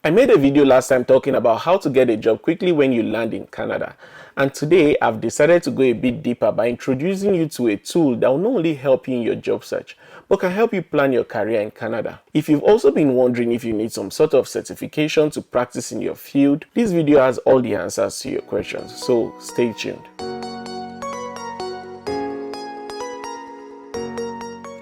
I made a video last time talking about how to get a job quickly when you land in Canada. And today I've decided to go a bit deeper by introducing you to a tool that will not only help you in your job search, but can help you plan your career in Canada. If you've also been wondering if you need some sort of certification to practice in your field, this video has all the answers to your questions, so stay tuned.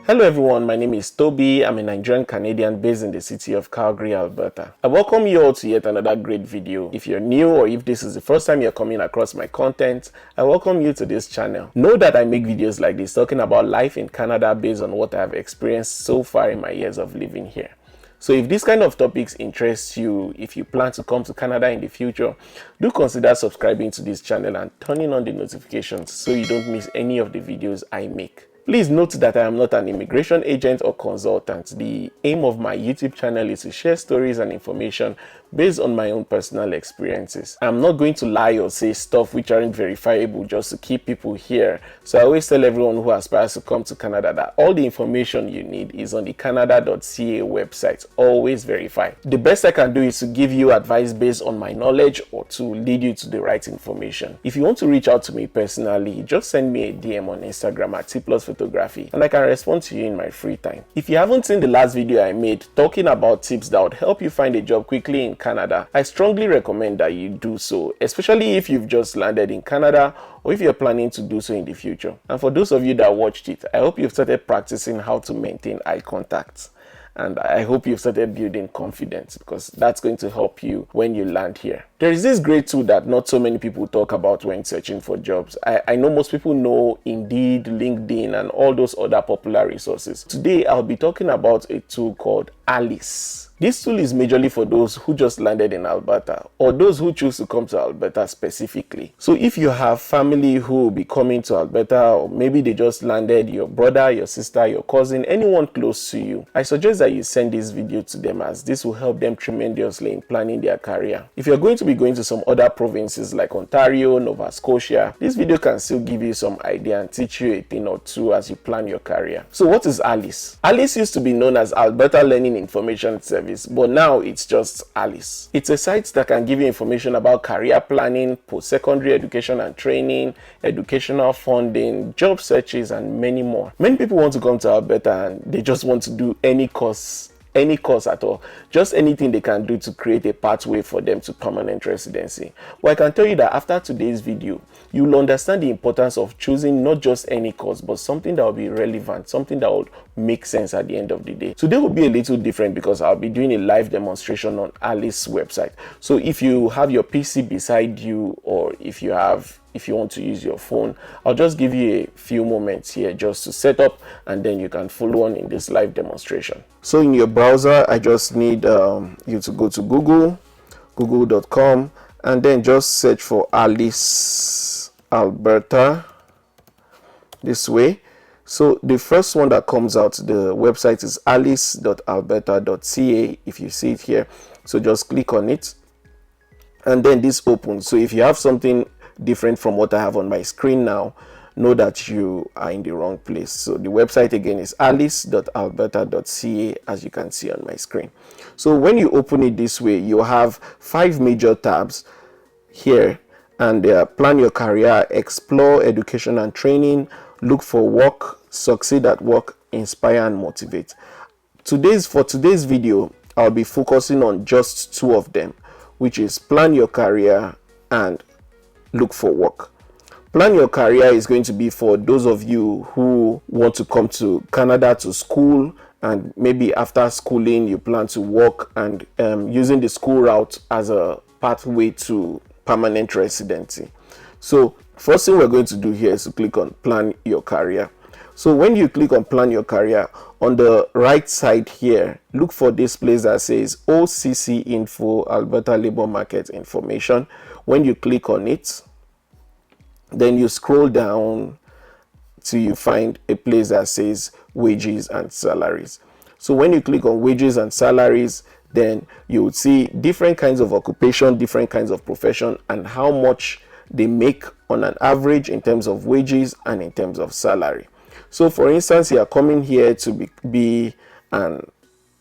Hello everyone, my name is Tobi. I'm a Nigerian Canadian based in the city of Calgary, Alberta. I welcome you all to yet another great video. If you're new or if this is the first time you're coming across my content, I welcome you to this channel. Know that I make videos like this talking about life in Canada based on what I've experienced so far in my years of living here. So if this kind of topics interest you, if you plan to come to Canada in the future, do consider subscribing to this channel and turning on the notifications so you don't miss any of the videos I make. Please note that I am not an immigration agent or consultant. The aim of my YouTube channel is to share stories and information based on my own personal experiences. I'm not going to lie or say stuff which aren't verifiable just to keep people here. So I always tell everyone who aspires to come to Canada that all the information you need is on the canada.ca website. Always verify. The best I can do is to give you advice based on my knowledge or to lead you to the right information. If you want to reach out to me personally, just send me a DM on Instagram at T+Photography and I can respond to you in my free time. If you haven't seen the last video I made talking about tips that would help you find a job quickly in Canada, I strongly recommend that you do so, especially if you've just landed in Canada or if you're planning to do so in the future. And for those of you that watched it, I hope you've started practicing how to maintain eye contact. And I hope you've started building confidence because that's going to help you when you land here. There is this great tool that not so many people talk about when searching for jobs. I know most people know Indeed, LinkedIn, and all those other popular resources. Today, I'll be talking about a tool called Alice. This tool is majorly for those who just landed in Alberta or those who choose to come to Alberta specifically. So if you have family who will be coming to Alberta or maybe they just landed, your brother, your sister, your cousin, anyone close to you, I suggest that you send this video to them as this will help them tremendously in planning their career. If you're going to be going to some other provinces like Ontario, Nova Scotia, this video can still give you some idea and teach you a thing or two as you plan your career. So what is Alice? Alice used to be known as Alberta Learning Information Service, but now it's just Alice. It's a site that can give you information about career planning, post-secondary education and training, educational funding, job searches, and many more. Many people want to come to Alberta and they just want to do any course at all, just anything they can do to create a pathway for them to permanent residency. Well, I can tell you that after today's video, you will understand the importance of choosing not just any course, but something that will be relevant, something that will make sense at the end of the day. Today will be a little different because I'll be doing a live demonstration on Alice's website. So if you have your PC beside you or if you want to use your phone, I'll just give you a few moments here just to set up and then you can follow on in this live demonstration. So in your browser, I just need you to go to google.com and then just search for Alice Alberta this way. So the first one that comes out, the website is alice.alberta.ca if you see it here. So just click on it and then this opens. So if you have something different from what I have on my screen now, know that you are in the wrong place. So the website again is alice.alberta.ca as you can see on my screen. So when you open it this way, you have 5 major tabs here and plan your career, explore education and training, look for work, succeed at work, inspire and motivate. For today's video, I'll be focusing on just 2 of them, which is plan your career and look for work. Plan your career is going to be for those of you who want to come to Canada to school and maybe after schooling you plan to work and using the school route as a pathway to permanent residency. So first thing we're going to do here is to click on plan your career. So when you click on plan your career, on the right side here, look for this place that says OCC info, Alberta labor market information. When you click on it, then you scroll down till you find a place that says wages and salaries. So when you click on wages and salaries, then you would see different kinds of occupation, different kinds of profession, and how much they make on an average in terms of wages and in terms of salary. So for instance, you are coming here to be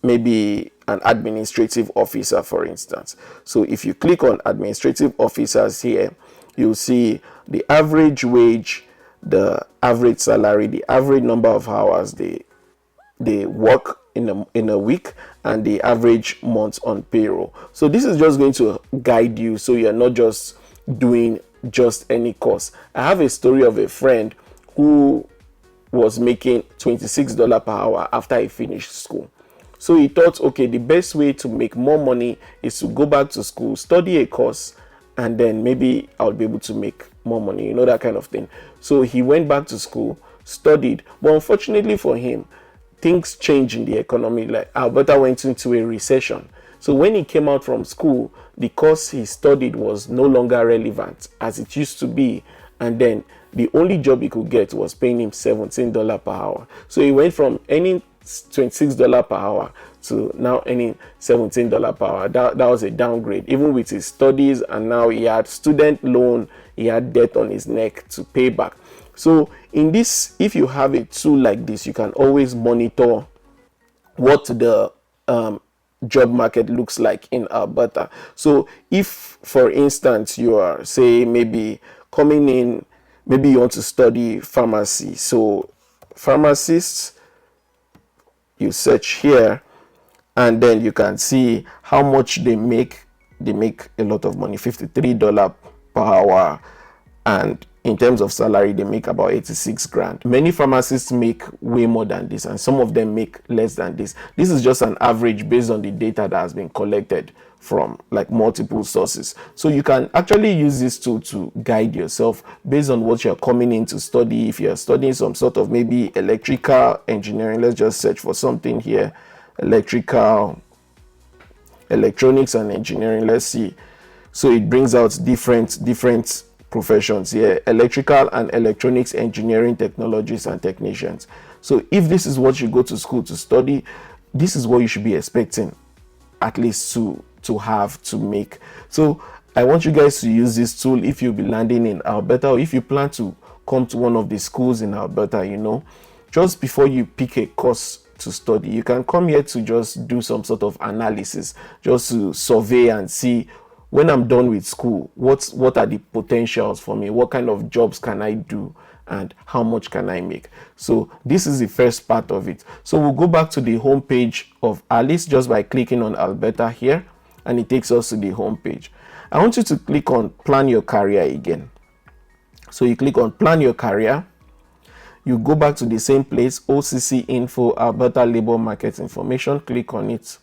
maybe an administrative officer, for instance. So if you click on administrative officers here, you'll see the average wage, the average salary, the average number of hours they work in a week, and the average month on payroll. So this is just going to guide you, so you're not just doing just any course. I have a story of a friend who was making $26 per hour after he finished school. So he thought, okay, the best way to make more money is to go back to school, study a course, and then maybe I'll be able to make more money, you know, that kind of thing. So he went back to school, studied, but unfortunately for him, things changed in the economy. Like Alberta went into a recession. So when he came out from school, the course he studied was no longer relevant as it used to be. And then the only job he could get was paying him $17 per hour. So he went from earning $26 per hour to now earning $17 per hour. That was a downgrade, even with his studies. And now he had student loan, he had debt on his neck to pay back. So in this, if you have a tool like this, you can always monitor what the job market looks like in Alberta. So if, for instance, you are, say, maybe coming in, maybe you want to study pharmacy. So pharmacists, you search here, and then you can see how much they make. They make a lot of money, $53 per hour, and in terms of salary, they make about 86 grand. Many pharmacists make way more than this, and some of them make less than this. This is just an average based on the data that has been collected from like multiple sources. So you can actually use this tool to guide yourself based on what you're coming in to study. If you're studying some sort of maybe electrical engineering, let's just search for something here, electronics and engineering. Let's see. So it brings out different professions here: electrical and electronics engineering technologists and technicians. So if this is what you go to school to study, this is what you should be expecting at least to have to make. So I want you guys to use this tool if you'll be landing in Alberta, or if you plan to come to one of the schools in Alberta, you know, just before you pick a course to study, you can come here to just do some sort of analysis, just to survey and see, when I'm done with school, what are the potentials for me? What kind of jobs can I do? And how much can I make? So this is the first part of it. So we'll go back to the home page of Alice just by clicking on Alberta here, and it takes us to the home page. I want you to click on Plan Your Career again. So you click on Plan Your Career. You go back to the same place, OCC Info, Alberta Labor Market Information. Click on it,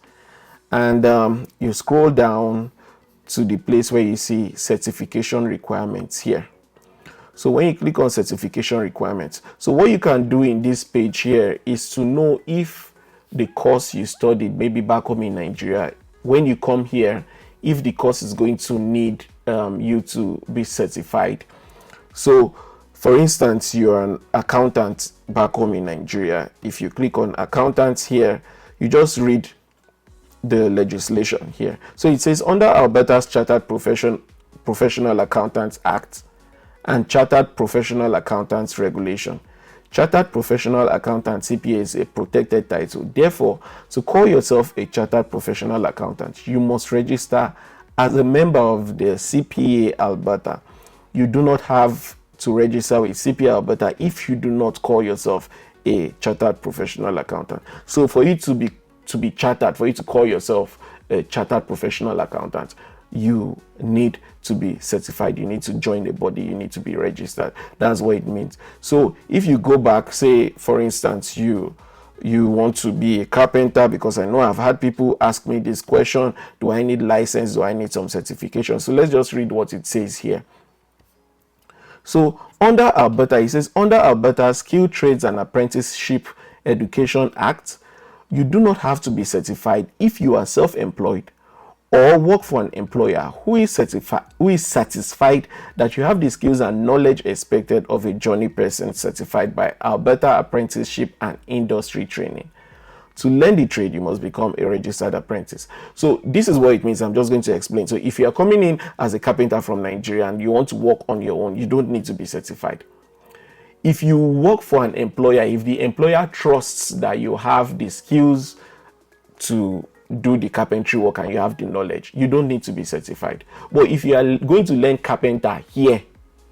and you scroll down to the place where you see certification requirements here. So when you click on certification requirements, so what you can do in this page here is to know if the course you studied, maybe back home in Nigeria, when you come here, if the course is going to need you to be certified. So for instance, you're an accountant back home in Nigeria. If you click on accountants here, you just read the legislation here. So it says, under Alberta's Chartered Professional Accountants Act and Chartered Professional Accountants Regulation, Chartered Professional Accountant CPA is a protected title. Therefore, to call yourself a Chartered Professional Accountant, you must register as a member of the CPA Alberta. You do not have to register with CPA Alberta if you do not call yourself a Chartered Professional Accountant. So for you to be chartered, for you to call yourself a Chartered Professional Accountant, you need to be certified. You need to join the body. You need to be registered. That's what it means. So if you go back, say for instance, you want to be a carpenter, because I know I've had people ask me this question: do I need license? Do I need some certification? So let's just read what it says here. So under Alberta, it says, under Alberta Skilled Trades and Apprenticeship Education Act, you do not have to be certified if you are self-employed or work for an employer who is satisfied that you have the skills and knowledge expected of a journey person certified by Alberta Apprenticeship and Industry Training. To learn the trade, you must become a registered apprentice. So this is what it means. I'm just going to explain. So if you are coming in as a carpenter from Nigeria and you want to work on your own, you don't need to be certified. If you work for an employer, if the employer trusts that you have the skills to do the carpentry work and you have the knowledge, you don't need to be certified. But if you are going to learn carpenter here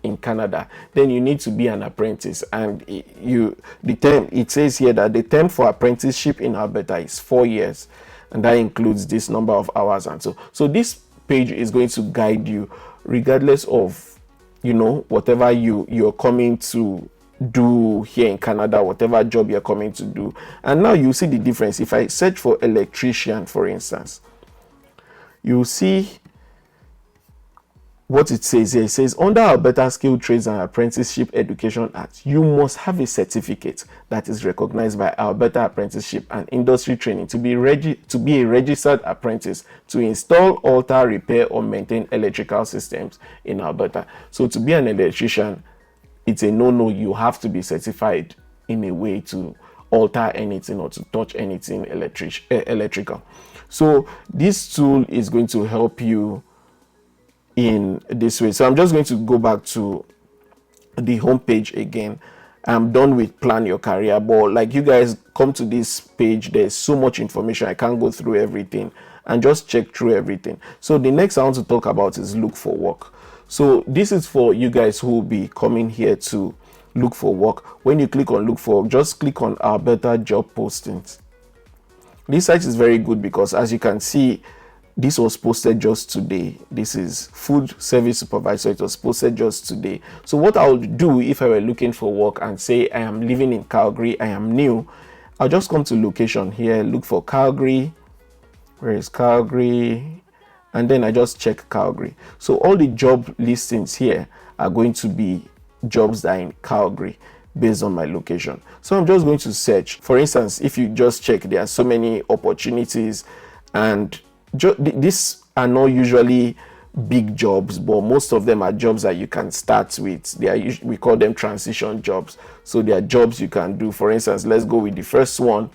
in Canada, then you need to be an apprentice. And it says here that the term for apprenticeship in Alberta is 4 years, and that includes this number of hours. And so this page is going to guide you regardless of, you know, whatever you're coming to do here in Canada, whatever job you're coming to do. And now you see the difference. If I search for electrician, for instance, you see what it says here. It says, under Alberta Skilled Trades and Apprenticeship Education Act, you must have a certificate that is recognized by Alberta Apprenticeship and Industry Training to be a registered apprentice to install, alter, repair, or maintain electrical systems in Alberta. So to be an electrician, it's a no-no. You have to be certified in a way to alter anything or to touch anything electrical. So this tool is going to help you in this way. So I'm just going to go back to the home page again. I'm done with plan your career, but like, you guys come to this page, there's so much information, I can't go through everything, and just check through everything. So the next I want to talk about is look for work. So this is for you guys who will be coming here to look for work. When you click on look for work, just click on Alberta job postings. This site is very good because, as you can see, this was posted just today. This is food service supervisor. It was posted just today. So what I would do if I were looking for work and say I am living in Calgary, I am new, I'll just come to location here, look for Calgary. Where is Calgary? And then I just check Calgary. So all the job listings here are going to be jobs that are in Calgary based on my location. So I'm just going to search. For instance, if you just check, there are so many opportunities, and these are not usually big jobs, but most of them are jobs that you can start with. We call them transition jobs. So they are jobs you can do. For instance, let's go with the first one.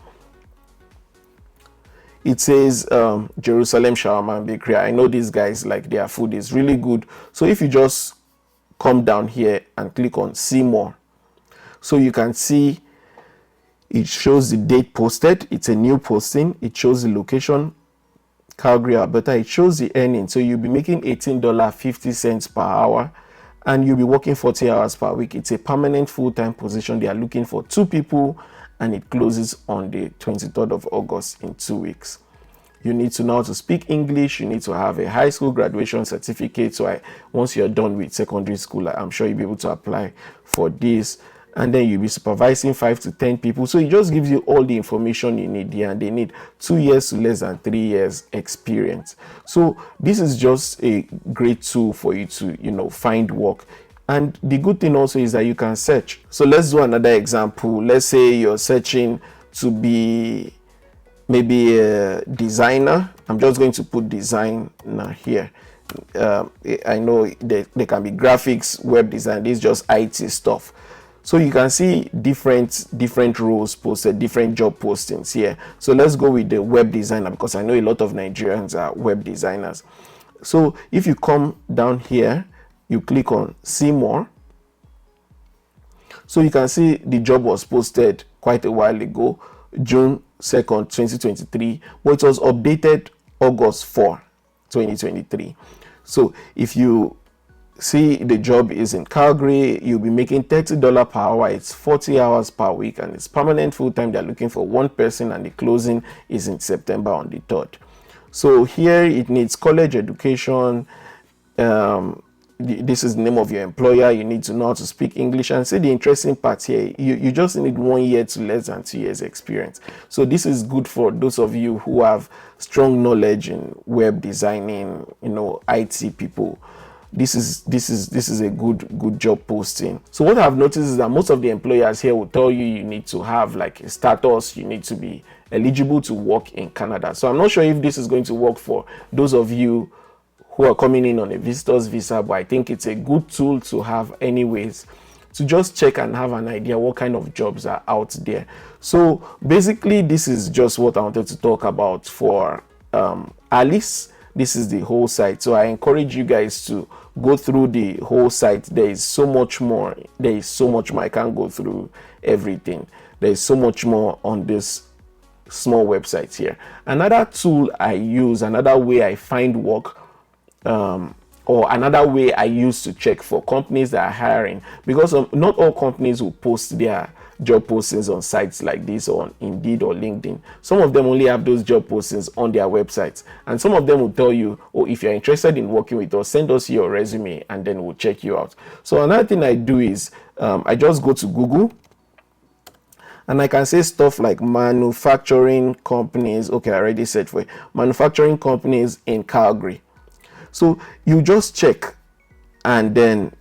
It says Jerusalem Shawarma and Bakery. I know these guys, like, their food is really good. So if you just come down here and click on see more, so you can see it shows the date posted. It's a new posting. It shows the location, Calgary, Alberta. It shows the earning. So you'll be making $18.50 per hour, and you'll be working 40 hours per week. It's a permanent full-time position. They are looking for 2 people, and it closes on the 23rd of August in 2 weeks. You need to know how to speak English. You need to have a high school graduation certificate. So once you're done with secondary school, I'm sure you'll be able to apply for this. And then you'll be supervising 5 to 10 people. So it just gives you all the information you need here, and they need 2 years to less than 3 years experience. So this is just a great tool for you to, you know, find work. And the good thing also is that you can search. So let's do another example. Let's say you're searching to be maybe a designer. I'm just going to put designer here. I know they can be graphics, web design. This is just IT stuff. So you can see different roles posted, different job postings here. So let's go with the web designer, because I know a lot of Nigerians are web designers. So if you come down here, you click on see more. So you can see the job was posted quite a while ago, June 2nd, 2023, but it was updated August 4, 2023. So if you see the job is in Calgary, you'll be making $30 per hour. It's 40 hours per week, and it's permanent full-time. They're looking for 1 person, and the closing is in September on the 3rd. So here it needs college education. This is the name of your employer. You need to know how to speak English. And see the interesting part here, you just need 1 year to less than 2 years experience. So this is good for those of you who have strong knowledge in web designing, you know, IT people. This is a good job posting. So what I've noticed is that most of the employers here will tell you need to have like a status, you need to be eligible to work in Canada. So I'm not sure if this is going to work for those of you who are coming in on a visitor's visa, but I think it's a good tool to have anyways, to just check and have an idea what kind of jobs are out there. So basically, this is just what I wanted to talk about for Alice. This is the whole site. So I encourage you guys to go through the whole site. There is so much more. There is so much more. I can't go through everything. There is so much more on this small websites here. Another tool I use, another way I find work, or another way I use to check for companies that are hiring, because not all companies will post their job postings on sites like this, or on Indeed or LinkedIn. Some of them only have those job postings on their websites, and some of them will tell you, oh, if you're interested in working with us, send us your resume and then we'll check you out. So another thing I do is I just go to Google and I can say stuff like manufacturing companies. Okay, I already said for it. Manufacturing companies in Calgary. So you just check, and then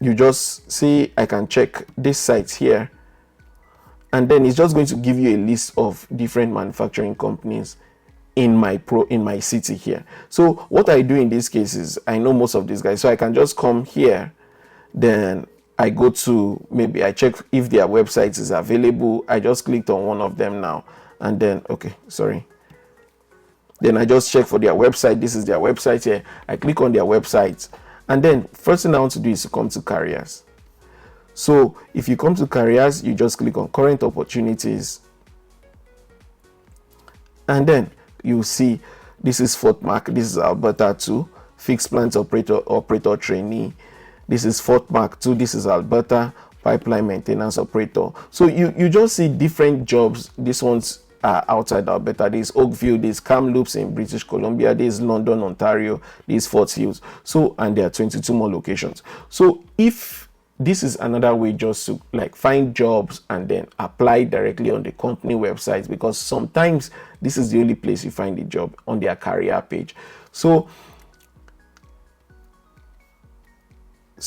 you just see, I can check this site here, and then it's just going to give you a list of different manufacturing companies in my city here. So what I do in this case is, I know most of these guys, so I can just come here, then I go to, maybe I check if their website is available. I just clicked on one of them now, and then, okay, sorry. Then I just check for their website. This is their website here. I click on their website, and then first thing I want to do is to come to careers. So if you come to careers, you just click on current opportunities, and then you see this is Fort Mac, this is Alberta 2, fixed plant operator trainee. This is Fort Mac 2, this is Alberta pipeline maintenance operator. So you just see different jobs. This one's outside Alberta. There's Oakville, there's Kamloops in British Columbia, there's London, Ontario, there's Fort Hills. So, and there are 22 more locations. So if this is another way just to like find jobs and then apply directly on the company website, because sometimes this is the only place you find a job, on their career page. So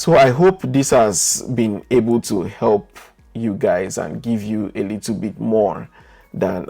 I hope this has been able to help you guys and give you a little bit more than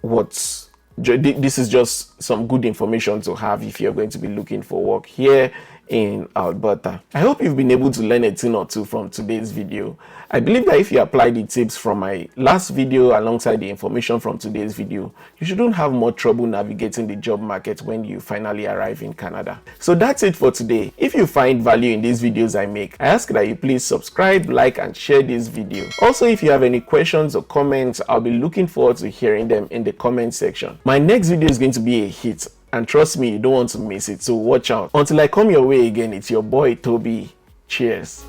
this is just some good information to have if you're going to be looking for work here in Alberta. I hope you've been able to learn a thing or two from today's video. I believe that if you apply the tips from my last video alongside the information from today's video, you shouldn't have more trouble navigating the job market when you finally arrive in Canada. So that's it for today. If you find value in these videos I make, I ask that you please subscribe, like, and share this video. Also, if you have any questions or comments, I'll be looking forward to hearing them in the comment section. My next video is going to be a hit, and trust me, you don't want to miss it, so watch out. Until I come your way again, it's your boy Tobi. Cheers.